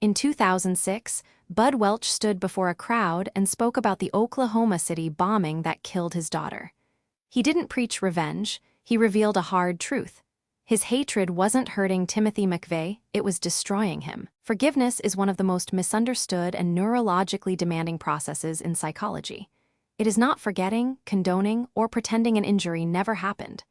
In 2006, Bud Welch stood before a crowd and spoke about the Oklahoma City bombing that killed his daughter. He didn't preach revenge, he revealed a hard truth. His hatred wasn't hurting Timothy McVeigh, it was destroying him. Forgiveness is one of the most misunderstood and neurologically demanding processes in psychology. It is not forgetting, condoning, or pretending an injury never happened.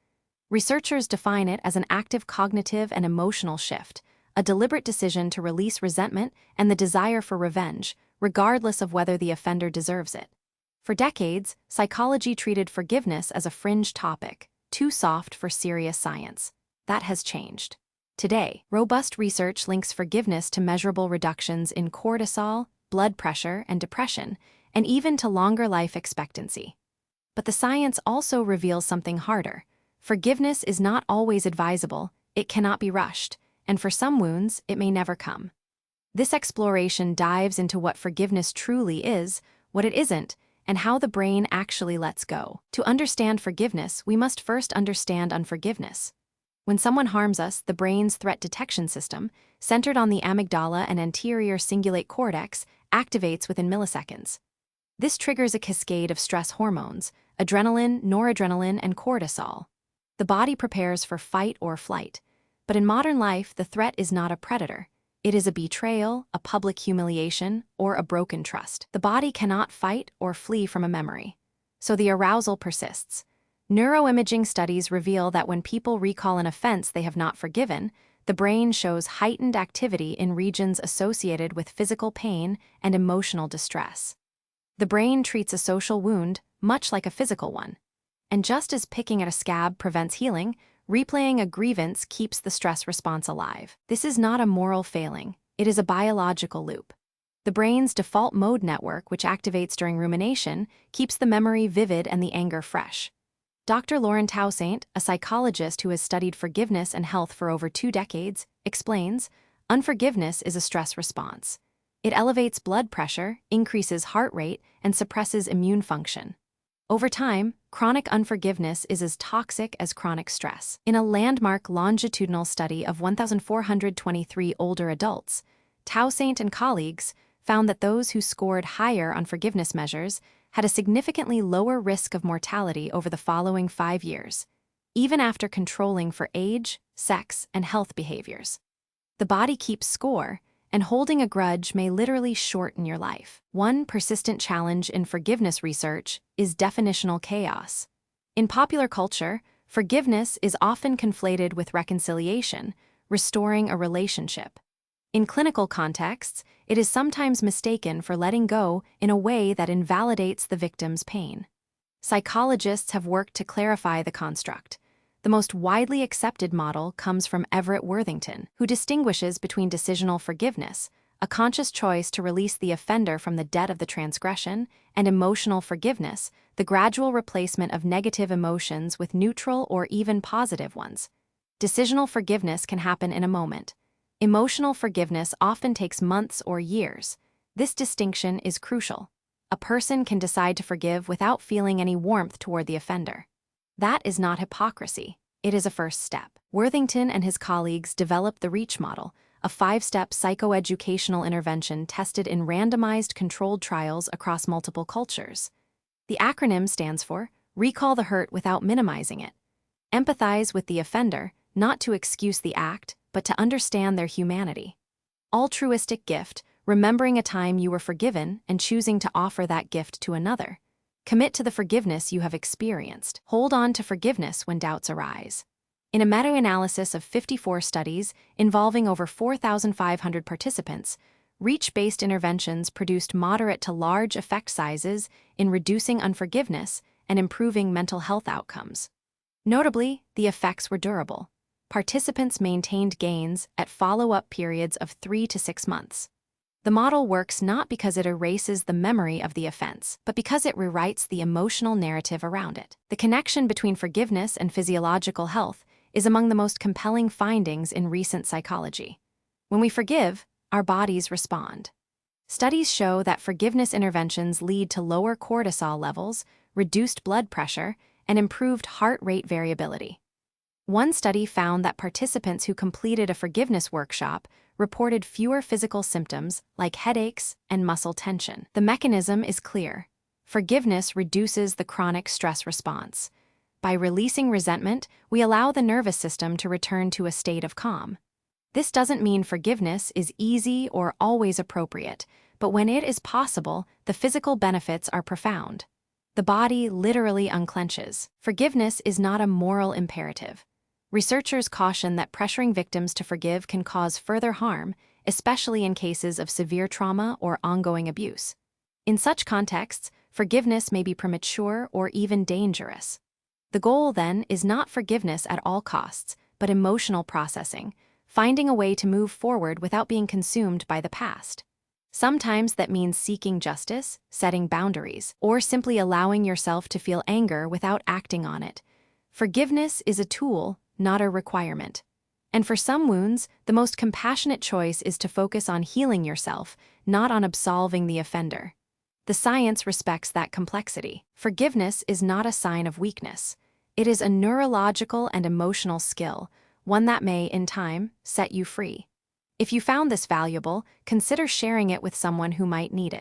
Researchers define it as an active cognitive and emotional shift, a deliberate decision to release resentment and the desire for revenge, regardless of whether the offender deserves it. For decades, psychology treated forgiveness as a fringe topic, too soft for serious science. That has changed. Today, robust research links forgiveness to measurable reductions in cortisol, blood pressure, and depression, and even to longer life expectancy. But the science also reveals something harder. Forgiveness is not always advisable, it cannot be rushed, and for some wounds, it may never come. This exploration dives into what forgiveness truly is, what it isn't, and how the brain actually lets go. To understand forgiveness, we must first understand unforgiveness. When someone harms us, the brain's threat detection system, centered on the amygdala and anterior cingulate cortex, activates within milliseconds. This triggers a cascade of stress hormones, adrenaline, noradrenaline, and cortisol. The body prepares for fight or flight. But in modern life, the threat is not a predator. It is a betrayal, a public humiliation, or a broken trust. The body cannot fight or flee from a memory. So the arousal persists. Neuroimaging studies reveal that when people recall an offense they have not forgiven, the brain shows heightened activity in regions associated with physical pain and emotional distress. The brain treats a social wound much like a physical one. And just as picking at a scab prevents healing, replaying a grievance keeps the stress response alive. This is not a moral failing, it is a biological loop. The brain's default mode network, which activates during rumination, keeps the memory vivid and the anger fresh. Dr. Lauren Toussaint, a psychologist who has studied forgiveness and health for over 2 decades, explains, unforgiveness is a stress response. It elevates blood pressure, increases heart rate, and suppresses immune function. Over time, chronic unforgiveness is as toxic as chronic stress. In a landmark longitudinal study of 1,423 older adults, Toussaint and colleagues found that those who scored higher on forgiveness measures had a significantly lower risk of mortality over the following 5 years, even after controlling for age, sex, and health behaviors. The body keeps score, and holding a grudge may literally shorten your life. One persistent challenge in forgiveness research is definitional chaos. In popular culture, forgiveness is often conflated with reconciliation, restoring a relationship. In clinical contexts, it is sometimes mistaken for letting go in a way that invalidates the victim's pain. Psychologists have worked to clarify the construct. The most widely accepted model comes from Everett Worthington, who distinguishes between decisional forgiveness, a conscious choice to release the offender from the debt of the transgression, and emotional forgiveness, the gradual replacement of negative emotions with neutral or even positive ones. Decisional forgiveness can happen in a moment. Emotional forgiveness often takes months or years. This distinction is crucial. A person can decide to forgive without feeling any warmth toward the offender. That is not hypocrisy. It is a first step. Worthington and his colleagues developed the REACH model, a 5-step psychoeducational intervention tested in randomized controlled trials across multiple cultures. The acronym stands for Recall the Hurt Without Minimizing It. Empathize with the offender, not to excuse the act, but to understand their humanity. Altruistic gift, remembering a time you were forgiven and choosing to offer that gift to another. Commit to the forgiveness you have experienced. Hold on to forgiveness when doubts arise. In a meta-analysis of 54 studies involving over 4,500 participants, REACH-based interventions produced moderate to large effect sizes in reducing unforgiveness and improving mental health outcomes. Notably, the effects were durable. Participants maintained gains at follow-up periods of 3 to 6 months. The model works not because it erases the memory of the offense, but because it rewrites the emotional narrative around it. The connection between forgiveness and physiological health is among the most compelling findings in recent psychology. When we forgive, our bodies respond. Studies show that forgiveness interventions lead to lower cortisol levels, reduced blood pressure, and improved heart rate variability. One study found that participants who completed a forgiveness workshop reported fewer physical symptoms like headaches and muscle tension. The mechanism is clear. Forgiveness reduces the chronic stress response. By releasing resentment, we allow the nervous system to return to a state of calm. This doesn't mean forgiveness is easy or always appropriate, but when it is possible, the physical benefits are profound. The body literally unclenches. Forgiveness is not a moral imperative. Researchers caution that pressuring victims to forgive can cause further harm, especially in cases of severe trauma or ongoing abuse. In such contexts, forgiveness may be premature or even dangerous. The goal, then, is not forgiveness at all costs, but emotional processing, finding a way to move forward without being consumed by the past. Sometimes that means seeking justice, setting boundaries, or simply allowing yourself to feel anger without acting on it. Forgiveness is a tool, not a requirement. And for some wounds, the most compassionate choice is to focus on healing yourself, not on absolving the offender. The science respects that complexity. Forgiveness is not a sign of weakness. It is a neurological and emotional skill, one that may, in time, set you free. If you found this valuable, consider sharing it with someone who might need it.